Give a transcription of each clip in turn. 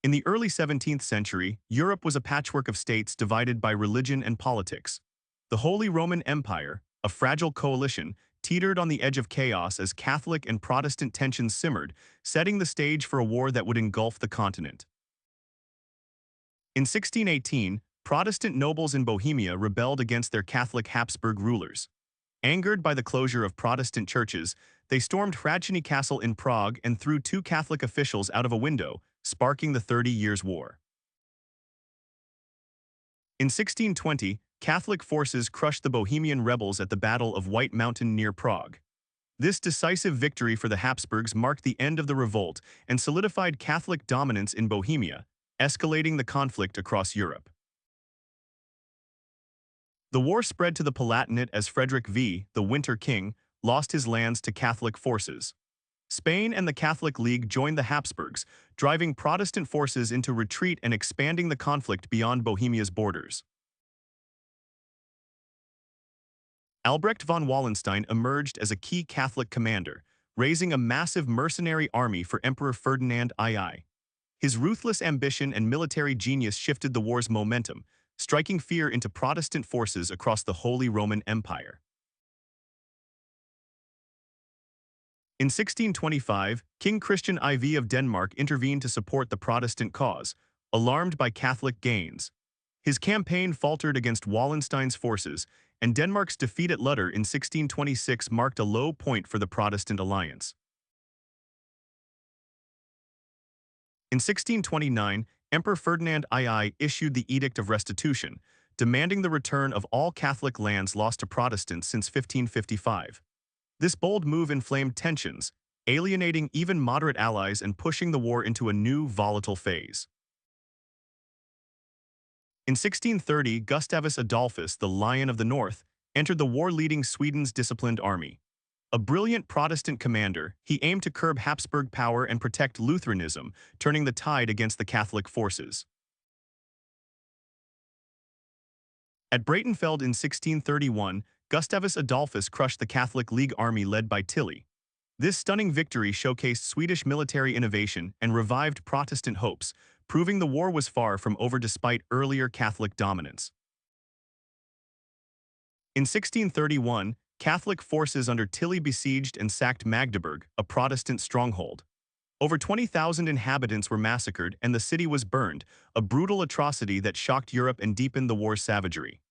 In the early 17th century, Europe was a patchwork of states divided by religion and politics. The Holy Roman Empire, a fragile coalition, teetered on the edge of chaos as Catholic and Protestant tensions simmered, setting the stage for a war that would engulf the continent. In 1618, Protestant nobles in Bohemia rebelled against their Catholic Habsburg rulers. Angered by the closure of Protestant churches, they stormed Hradčany Castle in Prague and threw two Catholic officials out of a window, sparking the 30 Years' War. In 1620, Catholic forces crushed the Bohemian rebels at the Battle of White Mountain near Prague. This decisive victory for the Habsburgs marked the end of the revolt and solidified Catholic dominance in Bohemia, escalating the conflict across Europe. The war spread to the Palatinate as Frederick V, the Winter King, lost his lands to Catholic forces. Spain and the Catholic League joined the Habsburgs, driving Protestant forces into retreat and expanding the conflict beyond Bohemia's borders. Albrecht von Wallenstein emerged as a key Catholic commander, raising a massive mercenary army for Emperor Ferdinand II. His ruthless ambition and military genius shifted the war's momentum, striking fear into Protestant forces across the Holy Roman Empire. In 1625, King Christian IV of Denmark intervened to support the Protestant cause, alarmed by Catholic gains. His campaign faltered against Wallenstein's forces, and Denmark's defeat at Lutter in 1626 marked a low point for the Protestant alliance. In 1629, Emperor Ferdinand II issued the Edict of Restitution, demanding the return of all Catholic lands lost to Protestants since 1555. This bold move inflamed tensions, alienating even moderate allies and pushing the war into a new, volatile phase. In 1630, Gustavus Adolphus, the Lion of the North, entered the war leading Sweden's disciplined army. A brilliant Protestant commander, he aimed to curb Habsburg power and protect Lutheranism, turning the tide against the Catholic forces. At Breitenfeld in 1631, Gustavus Adolphus crushed the Catholic League army led by Tilly. This stunning victory showcased Swedish military innovation and revived Protestant hopes, proving the war was far from over despite earlier Catholic dominance. In 1631, Catholic forces under Tilly besieged and sacked Magdeburg, a Protestant stronghold. Over 20,000 inhabitants were massacred and the city was burned, a brutal atrocity that shocked Europe and deepened the war's savagery.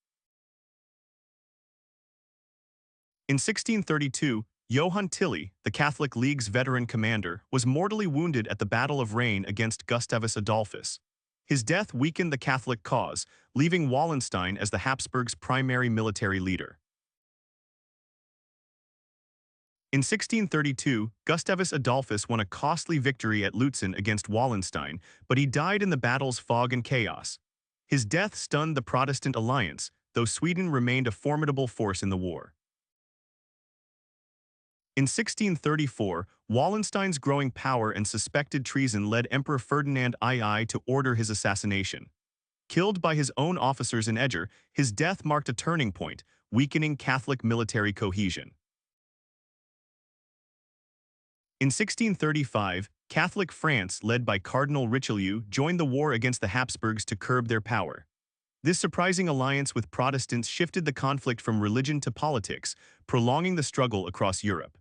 In 1632, Johann Tilly, the Catholic League's veteran commander, was mortally wounded at the Battle of Rain against Gustavus Adolphus. His death weakened the Catholic cause, leaving Wallenstein as the Habsburgs' primary military leader. In 1632, Gustavus Adolphus won a costly victory at Lutzen against Wallenstein, but he died in the battle's fog and chaos. His death stunned the Protestant alliance, though Sweden remained a formidable force in the war. In 1634, Wallenstein's growing power and suspected treason led Emperor Ferdinand II to order his assassination. Killed by his own officers in Eger, his death marked a turning point, weakening Catholic military cohesion. In 1635, Catholic France, led by Cardinal Richelieu, joined the war against the Habsburgs to curb their power. This surprising alliance with Protestants shifted the conflict from religion to politics, prolonging the struggle across Europe.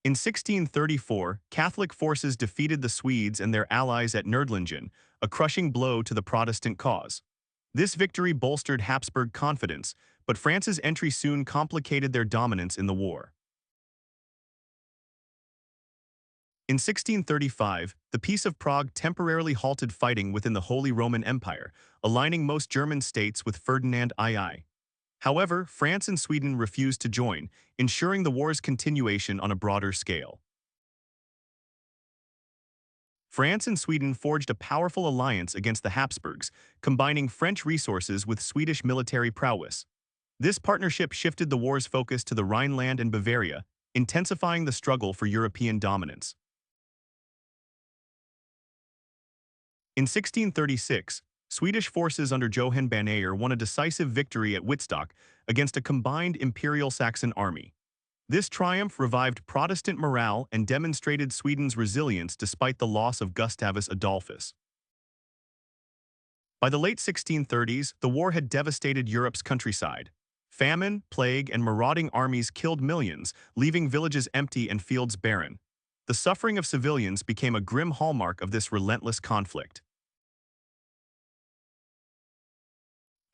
In 1634, Catholic forces defeated the Swedes and their allies at Nördlingen, a crushing blow to the Protestant cause. This victory bolstered Habsburg confidence, but France's entry soon complicated their dominance in the war. In 1635, the Peace of Prague temporarily halted fighting within the Holy Roman Empire, aligning most German states with Ferdinand II. However, France and Sweden refused to join, ensuring the war's continuation on a broader scale. France and Sweden forged a powerful alliance against the Habsburgs, combining French resources with Swedish military prowess. This partnership shifted the war's focus to the Rhineland and Bavaria, intensifying the struggle for European dominance. In 1636, Swedish forces under Johan Banayer won a decisive victory at Wittstock against a combined Imperial Saxon army. This triumph revived Protestant morale and demonstrated Sweden's resilience despite the loss of Gustavus Adolphus. By the late 1630s, the war had devastated Europe's countryside. Famine, plague, and marauding armies killed millions, leaving villages empty and fields barren. The suffering of civilians became a grim hallmark of this relentless conflict.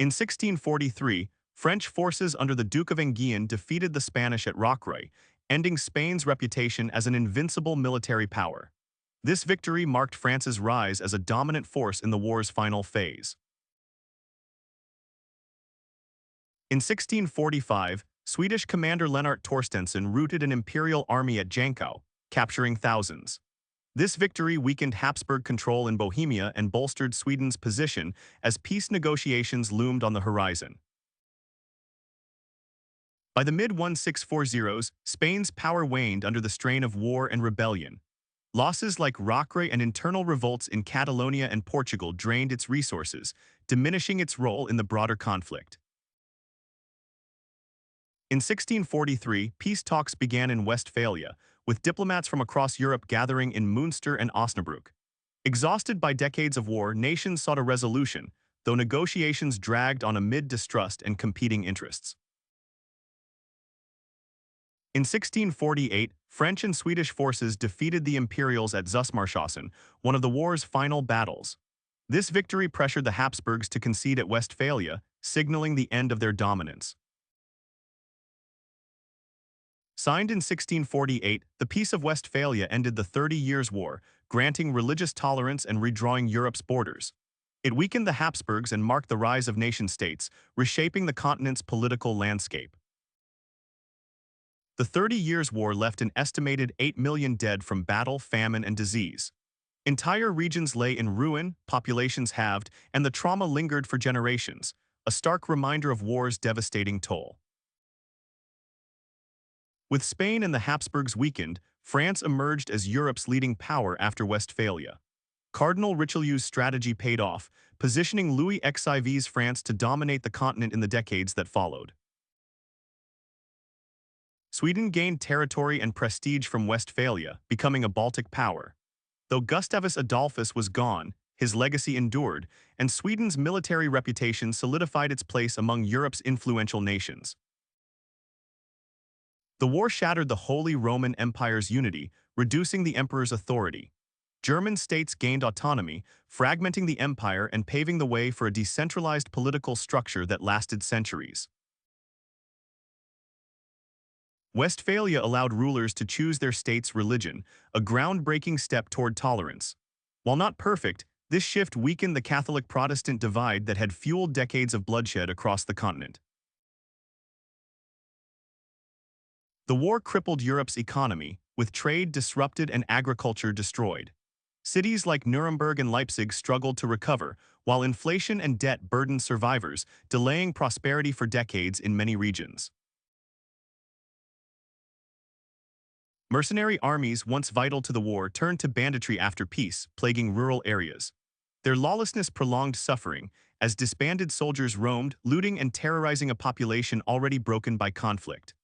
In 1643, French forces under the Duke of Enghien defeated the Spanish at Rocroi, ending Spain's reputation as an invincible military power. This victory marked France's rise as a dominant force in the war's final phase. In 1645, Swedish commander Lennart Torstensson routed an imperial army at Jankow, capturing thousands. This victory weakened Habsburg control in Bohemia and bolstered Sweden's position as peace negotiations loomed on the horizon. By the mid-1640s, Spain's power waned under the strain of war and rebellion. Losses like Rocroi and internal revolts in Catalonia and Portugal drained its resources, diminishing its role in the broader conflict. In 1643, peace talks began in Westphalia, with diplomats from across Europe gathering in Münster and Osnabrück. Exhausted by decades of war, nations sought a resolution, though negotiations dragged on amid distrust and competing interests. In 1648, French and Swedish forces defeated the Imperials at Zusmarshausen, one of the war's final battles. This victory pressured the Habsburgs to concede at Westphalia, signaling the end of their dominance. Signed in 1648, the Peace of Westphalia ended the 30 Years' War, granting religious tolerance and redrawing Europe's borders. It weakened the Habsburgs and marked the rise of nation-states, reshaping the continent's political landscape. The 30 Years' War left an estimated 8 million dead from battle, famine, and disease. Entire regions lay in ruin, populations halved, and the trauma lingered for generations, a stark reminder of war's devastating toll. With Spain and the Habsburgs weakened, France emerged as Europe's leading power after Westphalia. Cardinal Richelieu's strategy paid off, positioning Louis XIV's France to dominate the continent in the decades that followed. Sweden gained territory and prestige from Westphalia, becoming a Baltic power. Though Gustavus Adolphus was gone, his legacy endured, and Sweden's military reputation solidified its place among Europe's influential nations. The war shattered the Holy Roman Empire's unity, reducing the emperor's authority. German states gained autonomy, fragmenting the empire and paving the way for a decentralized political structure that lasted centuries. Westphalia allowed rulers to choose their state's religion, a groundbreaking step toward tolerance. While not perfect, this shift weakened the Catholic-Protestant divide that had fueled decades of bloodshed across the continent. The war crippled Europe's economy, with trade disrupted and agriculture destroyed. Cities like Nuremberg and Leipzig struggled to recover, while inflation and debt burdened survivors, delaying prosperity for decades in many regions. Mercenary armies, once vital to the war, turned to banditry after peace, plaguing rural areas. Their lawlessness prolonged suffering, as disbanded soldiers roamed, looting and terrorizing a population already broken by conflict.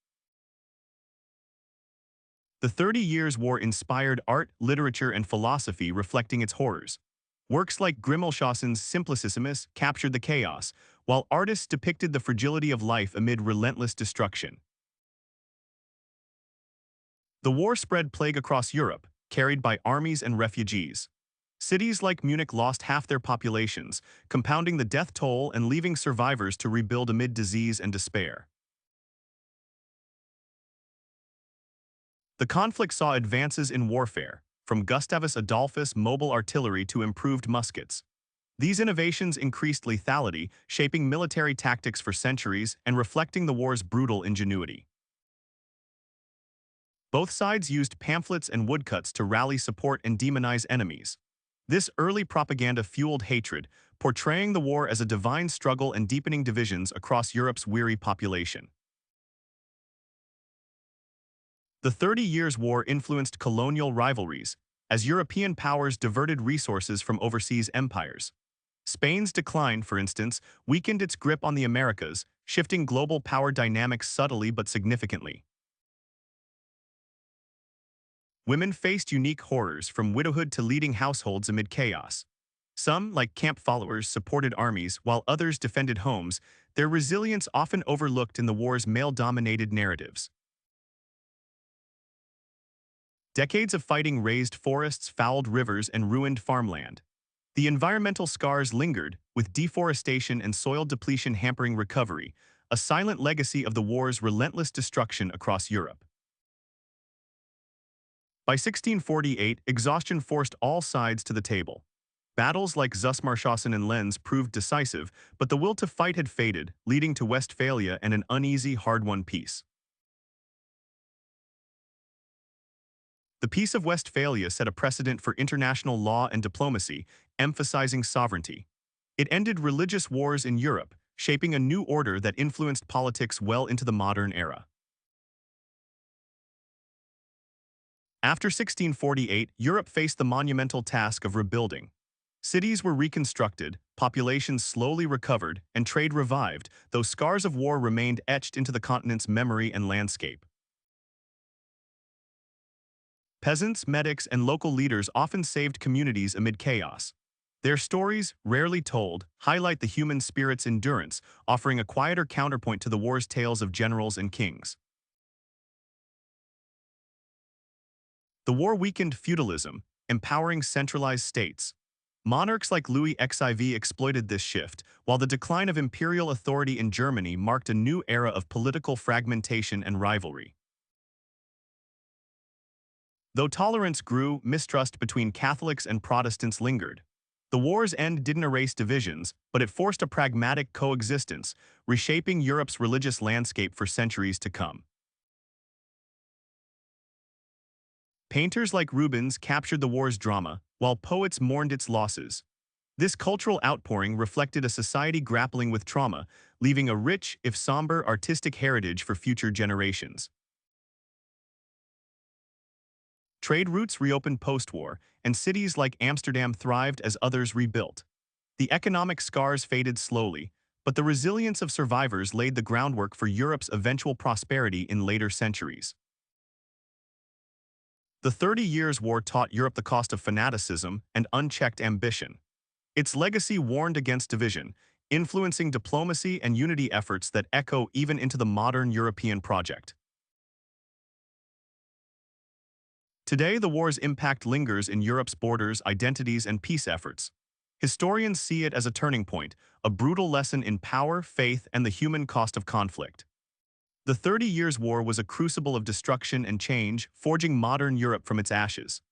The 30 Years' War inspired art, literature, and philosophy reflecting its horrors. Works like Grimmelshausen's Simplicissimus captured the chaos, while artists depicted the fragility of life amid relentless destruction. The war spread plague across Europe, carried by armies and refugees. Cities like Munich lost half their populations, compounding the death toll and leaving survivors to rebuild amid disease and despair. The conflict saw advances in warfare, from Gustavus Adolphus' mobile artillery to improved muskets. These innovations increased lethality, shaping military tactics for centuries and reflecting the war's brutal ingenuity. Both sides used pamphlets and woodcuts to rally support and demonize enemies. This early propaganda fueled hatred, portraying the war as a divine struggle and deepening divisions across Europe's weary population. The 30 Years' War influenced colonial rivalries, as European powers diverted resources from overseas empires. Spain's decline, for instance, weakened its grip on the Americas, shifting global power dynamics subtly but significantly. Women faced unique horrors from widowhood to leading households amid chaos. Some, like camp followers, supported armies, while others defended homes, their resilience often overlooked in the war's male-dominated narratives. Decades of fighting razed forests, fouled rivers, and ruined farmland. The environmental scars lingered, with deforestation and soil depletion hampering recovery, a silent legacy of the war's relentless destruction across Europe. By 1648, exhaustion forced all sides to the table. Battles like Zusmarshausen and Lens proved decisive, but the will to fight had faded, leading to Westphalia and an uneasy, hard-won peace. The Peace of Westphalia set a precedent for international law and diplomacy, emphasizing sovereignty. It ended religious wars in Europe, shaping a new order that influenced politics well into the modern era. After 1648, Europe faced the monumental task of rebuilding. Cities were reconstructed, populations slowly recovered, and trade revived, though scars of war remained etched into the continent's memory and landscape. Peasants, medics, and local leaders often saved communities amid chaos. Their stories, rarely told, highlight the human spirit's endurance, offering a quieter counterpoint to the war's tales of generals and kings. The war weakened feudalism, empowering centralized states. Monarchs like Louis XIV exploited this shift, while the decline of imperial authority in Germany marked a new era of political fragmentation and rivalry. Though tolerance grew, mistrust between Catholics and Protestants lingered. The war's end didn't erase divisions, but it forced a pragmatic coexistence, reshaping Europe's religious landscape for centuries to come. Painters like Rubens captured the war's drama, while poets mourned its losses. This cultural outpouring reflected a society grappling with trauma, leaving a rich, if somber, artistic heritage for future generations. Trade routes reopened post-war, and cities like Amsterdam thrived as others rebuilt. The economic scars faded slowly, but the resilience of survivors laid the groundwork for Europe's eventual prosperity in later centuries. The 30 Years' War taught Europe the cost of fanaticism and unchecked ambition. Its legacy warned against division, influencing diplomacy and unity efforts that echo even into the modern European project. Today, the war's impact lingers in Europe's borders, identities, and peace efforts. Historians see it as a turning point, a brutal lesson in power, faith, and the human cost of conflict. The 30 Years' War was a crucible of destruction and change, forging modern Europe from its ashes.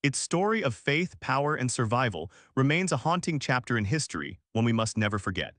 Its story of faith, power, and survival remains a haunting chapter in history, one we must never forget.